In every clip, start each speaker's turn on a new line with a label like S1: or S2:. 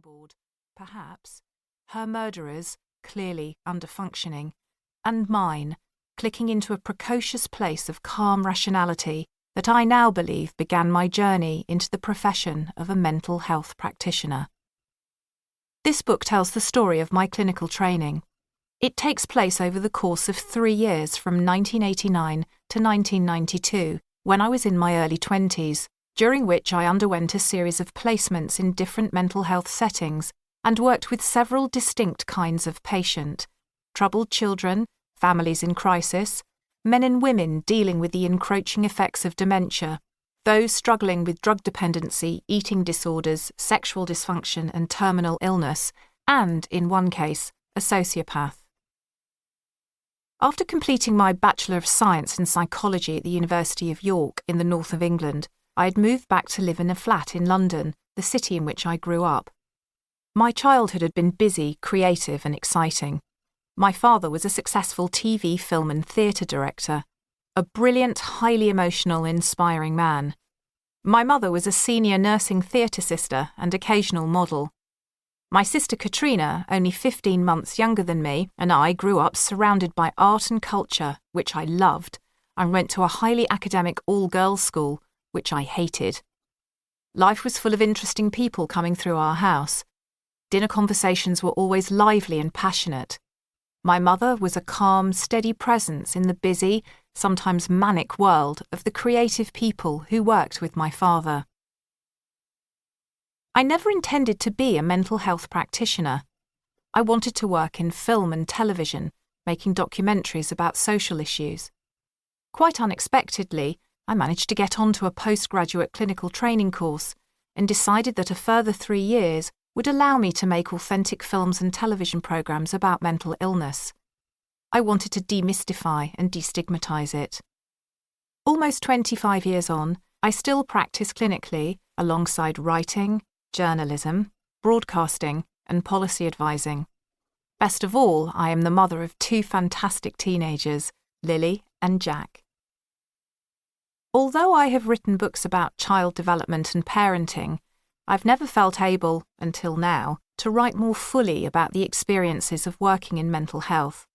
S1: board, perhaps, her murderers, clearly under-functioning, and mine, clicking into a precocious place of calm rationality that I now believe began my journey into the profession of a mental health practitioner. This book tells the story of my clinical training. It takes place over the course of 3 years from 1989 to 1992, when I was in my early 20s, during which I underwent a series of placements in different mental health settings and worked with several distinct kinds of patient: troubled children, families in crisis, men and women dealing with the encroaching effects of dementia, those struggling with drug dependency, eating disorders, sexual dysfunction and terminal illness, and, in one case, a sociopath. After completing my Bachelor of Science in Psychology at the University of York in the north of England, I had moved back to live in a flat in London, the city in which I grew up. My childhood had been busy, creative and exciting. My father was a successful TV, film and theatre director, a brilliant, highly emotional, inspiring man. My mother was a senior nursing theatre sister and occasional model. My sister Katrina, only 15 months younger than me, and I grew up surrounded by art and culture, which I loved, and went to a highly academic all-girls school, which I hated. Life was full of interesting people coming through our house. Dinner conversations were always lively and passionate. My mother was a calm, steady presence in the busy, sometimes manic world of the creative people who worked with my father. I never intended to be a mental health practitioner. I wanted to work in film and television, making documentaries about social issues. Quite unexpectedly, I managed to get onto a postgraduate clinical training course and decided that a further 3 years would allow me to make authentic films and television programs about mental illness. I wanted to demystify and destigmatize it. Almost 25 years on, I still practice clinically alongside writing, journalism, broadcasting, and policy advising. Best of all, I am the mother of 2 fantastic teenagers, Lily and Jack. Although I have written books about child development and parenting, I've never felt able, until now, to write more fully about the experiences of working in mental health.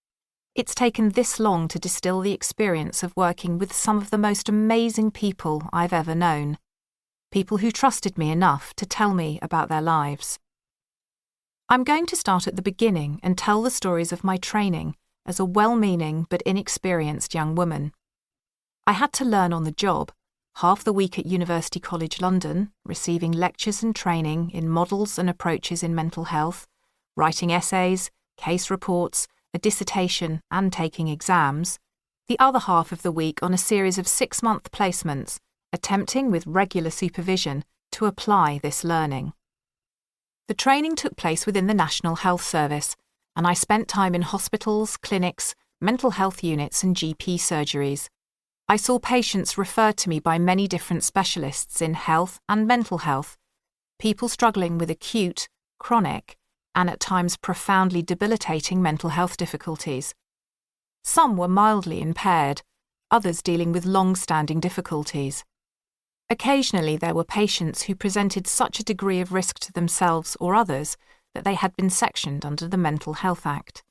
S1: It's taken this long to distill the experience of working with some of the most amazing people I've ever known. People who trusted me enough to tell me about their lives. I'm going to start at the beginning and tell the stories of my training as a well-meaning but inexperienced young woman. I had to learn on the job, half the week at University College London, receiving lectures and training in models and approaches in mental health, writing essays, case reports, a dissertation and taking exams, the other half of the week on a series of 6-month placements, attempting with regular supervision to apply this learning. The training took place within the National Health Service, and I spent time in hospitals, clinics, mental health units and GP surgeries. I saw patients referred to me by many different specialists in health and mental health, people struggling with acute, chronic, and at times profoundly debilitating mental health difficulties. Some were mildly impaired, others dealing with long-standing difficulties. Occasionally there were patients who presented such a degree of risk to themselves or others that they had been sectioned under the Mental Health Act.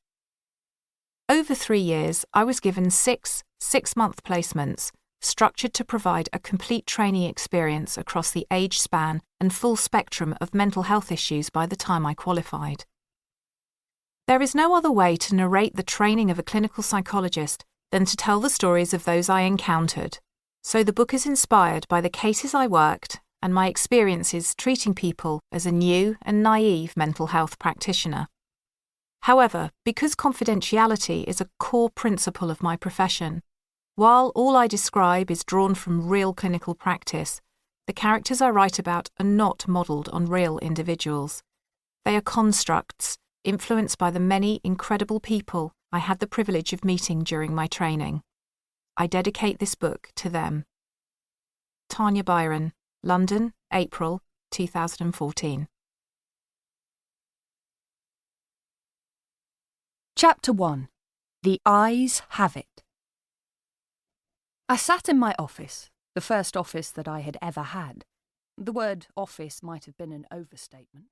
S1: Over 3 years, I was given 6 6-month placements, structured to provide a complete training experience across the age span and full spectrum of mental health issues by the time I qualified. There is no other way to narrate the training of a clinical psychologist than to tell the stories of those I encountered, so the book is inspired by the cases I worked and my experiences treating people as a new and naive mental health practitioner. However, because confidentiality is a core principle of my profession, while all I describe is drawn from real clinical practice, the characters I write about are not modelled on real individuals. They are constructs, influenced by the many incredible people I had the privilege of meeting during my training. I dedicate this book to them. Tanya Byron, London, April 2014.
S2: Chapter 1. The Eyes Have It. I sat in my office, the first office that I had ever had. The word office might have been an overstatement.